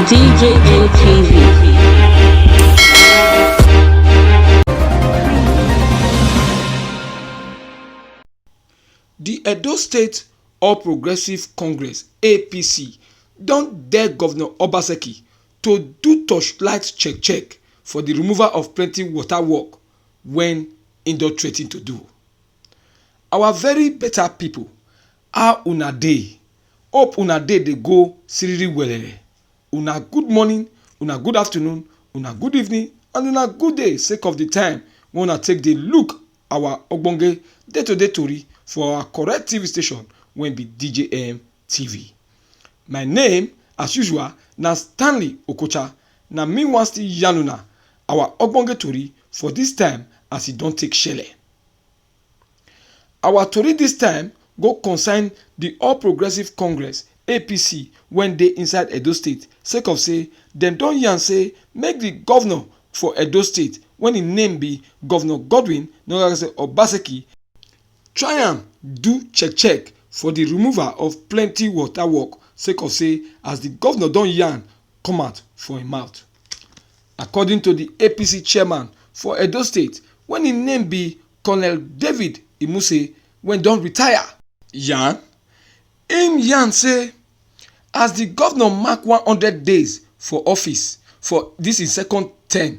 DJM TV. The Edo State All Progressive Congress (APC) don dare Governor Obaseki to do torchlight check for the removal of plenty water work when im don threa ten to do. Our very better people, how una dey? Hope una dey go siriri welele. Una good morning, una good afternoon, una good evening and una good day sake of the time wey una take dey look our ogbonge day-to-day tori for our correct TV station wey be DJM TV. My name as usual na Stanley Okocha. Na me wan still yarn una our ogbonge tori for this time as e don take shele. Our tori this time go concern the All Progressive Congress (APC) wey dey inside Edo State sake of say dem don yarn say make the governor for Edo State wey im name be Governor Godwin Obaseki try am do check for the removal of plenty water work sake of say as the governor don yarn come out for im mouth. According to the APC chairman for Edo State wey im name be Colonel David Imuse wey don retire, im yarn say as the governor mark 100 days for office for dis im second term,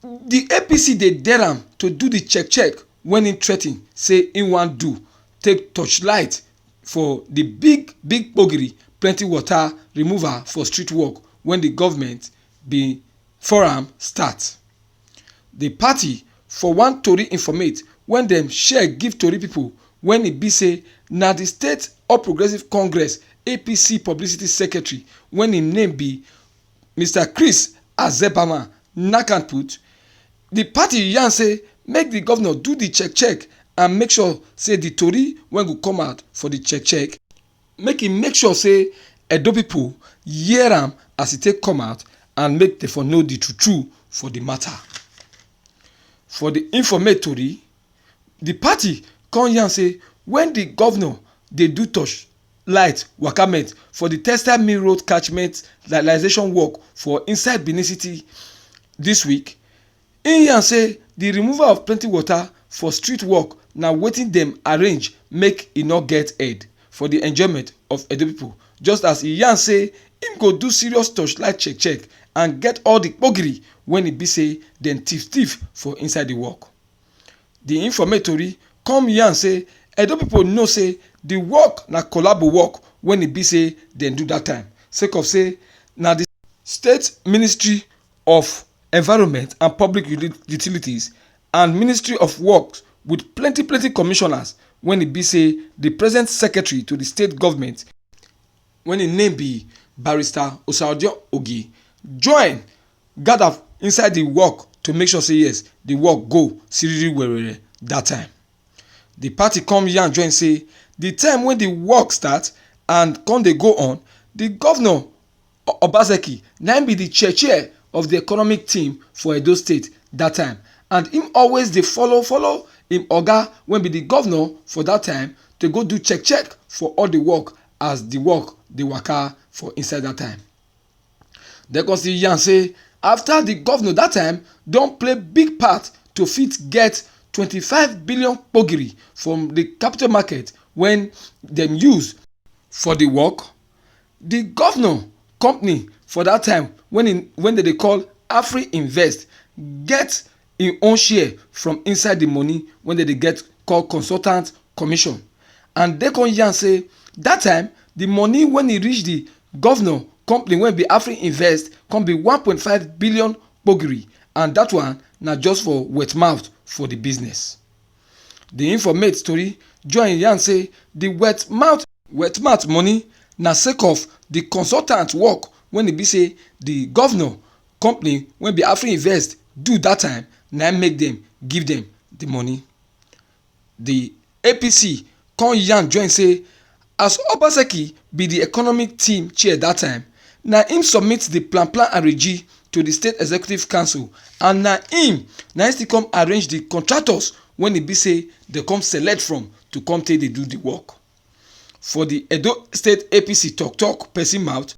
the APC dey dare am to do the check when im threa ten say im wan do take torchlight for the big gbogiri plenty water removal for street work when the government bin for am start. The party for one tori informate when dem share give tori pipo when e be say na the State All Progressive Congress (APC) publicity secretary when im name be Mr. Chris Azebama knack am put. The party yarn say make the governor do the check and make sure say the tori wey go come out for the check make im make sure say Edo pipo hear am as e take come out and make dem for know the true for the matter. For the informate tori, the party come yarn say when the governor dey do torchlight wakamet for the textile mill road catchment legalization work for inside Benin City this week, im yarn say the removal of plenty water for street work na wetin dem arrange make e no get head for the enjoyment of Edo pipo, just as e yarn say im go do serious torchlight check and get all the gbogiri when e be say dem thief for inside the work. The informate tori come yarn say Edo pipo know say the work na collabo work when e be say dem do that time sake of say na the State Ministry of Environment and Public Utilities and Ministry of Works with plenty commissioners when e be say the present secretary to the state government when im name be Barrister Oshiomole join gather inside the work to make sure say yes the work go siriri werere that time. The party come yarn join say the time when the work start and come dey go on, the governor Obaseki na im be the chair of the economic team for Edo State that time and im always dey follow im oga wey be the governor for that time to go do check for all the work as the work dey waka for inside that time. Dem come still yarn say after the governor that time don play big part to fit get 25 billion gbogiri from the capital market when dem use for the work, the governor company for that time when dem dey call Afri Invest get im own share from inside the money when dem dey get called consultant commission, and dem come yarn say that time the money when e reach the governor company wey be Afri Invest come be 1.5 billion gbogiri, and that one na just for wet mouth for the business. The informate story join yarn say the wet mouth money na sake of the consultant work when e be say the governor company wey be Afri Invest do that time na make dem give dem the money. The APC come yarn join say as Obaseki be the economic team chair that time, na im submit the plan and regi to the State Executive Council and na im still come arrange the contractors when e be say dem come select from to come take dey do the work. For the Edo State APC talk person mouth,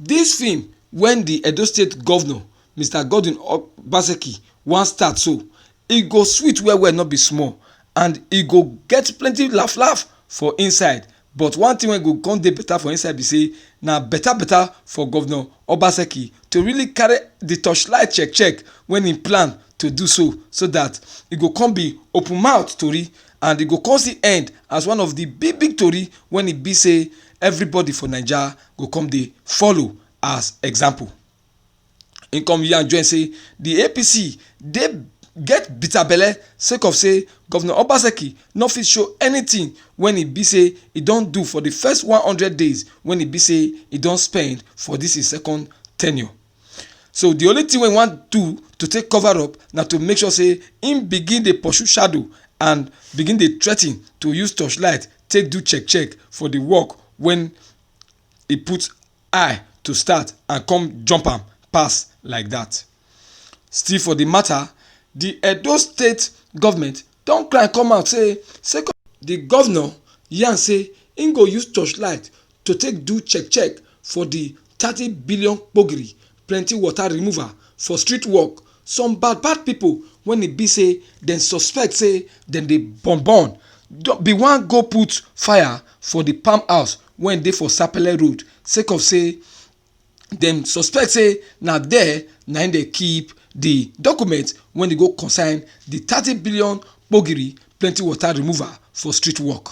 Dis film when the Edo State Governor Mr. Godwin Obaseki wan start so, e go sweet well well no be small, and e go get plenty laugh for inside. But one thing wey go come dey better for inside be say na better for Governor Obaseki to really carry the torchlight check when im plan to do so that e go come be open mouth tori, and e go come still end as one of the big tori when e be say everybody for Naija go come dey follow as example. Im come yarn join say the APC dey get bitter belle sake of say Governor Obaseki no fit show anything when e be say e don do for the first 100 days when e be say e don spend for this his second tenure. So the only thing wey e wan do to take cover up na to make sure say im begin dey pursue shadow and begin dey threa ten to use torchlight take do check for the work when e put eye to start and come jump am pass like that. Still for the matter, the Edo State government don cry come out say second the governor yarn say im go use torchlight to take do check for the 30 billion gbogiri plenty water removal for street work. Some bad people when e be say dem suspect say dem dey burn be wan go put fire for the palm house wey dey for Sapele road sake of say dem suspect say na there na im dey keep the document when e go concern the 30 billion gbogiri plenty water removal for street work.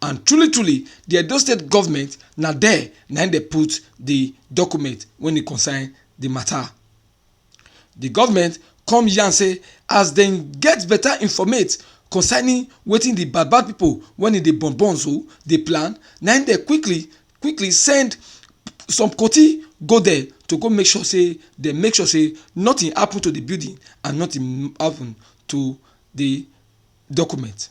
And truly the Edo State government na there na im dey put the document when e concern the matter. The government come yarn say as dem get better informate concerning wetin the bad people when e dey burn so dey plan, na im dey quickly send some koti go there to go make sure say nothing happen to the building and nothing happen to the document.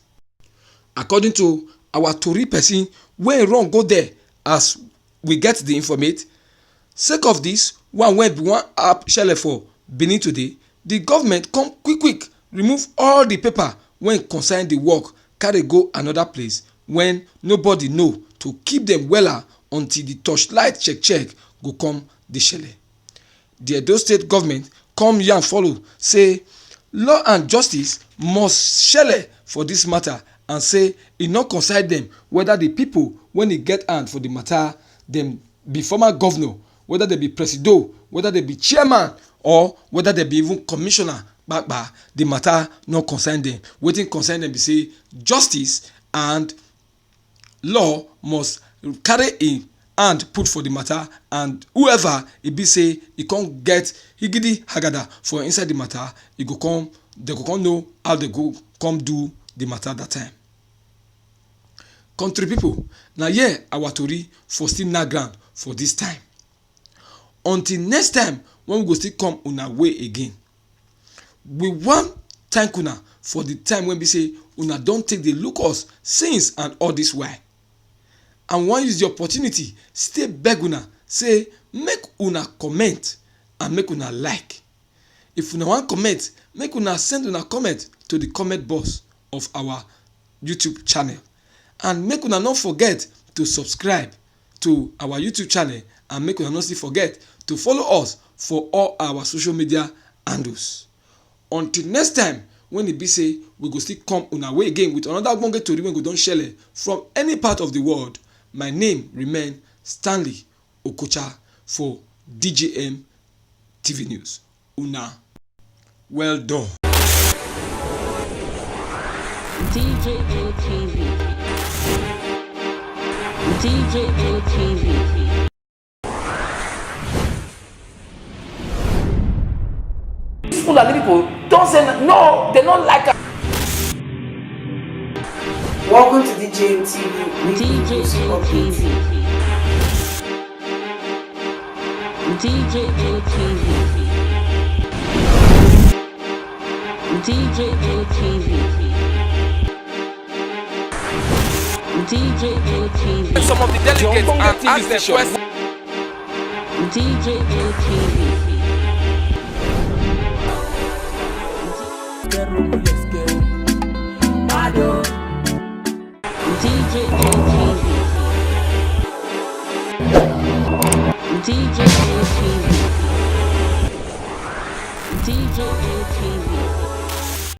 According to our tori person wey run go there as we get the informate, sake of this one wey be one app shele for Benin today, the government come quick remove all the paper wey concern the work carry go another place when nobody know to keep them wella until the torchlight check go come dey shele. The Edo State government come yarn follow say law and justice must shele for this matter and say e no concern dem whether the people when e get hand for the matter dem be former governor, whether they be presido, whether they be chairman or whether they be even commissioner gbagba, the matter no concern dem. Wetin concern dem be say justice and law must carry a hand put for the matter, and whoever e be say e come get higidi hagada for inside the matter, they go come know how they go come do the matter that time. Country people, na here our tori for still na ground for this time. Until next time when we go still come una way again, we wan thank una for the time when be say una don take dey look us since and all this while, and wan use the opportunity stay beg una say make una comment and make una like. If una wan comment, make una send una comment to the comment box of our YouTube channel, and make una no forget to subscribe to our YouTube channel, and make una no still forget to follow us for all our social media handles. Until next time when e be say we go still come una way again with another ogbonge tori wey go don shele from any part of the world, my name remain Stanley Okocha for DJM TV News. Una well done. DJM TV. DJM TV. Fulani people don't say no, they don't like it. Welcome to DJM TV. DJM TV. DJM TV. DJM TV. DJM TV. Some of the delegates and ask them questions. DJM TV. DJM TV. DJM TV. DJM TV.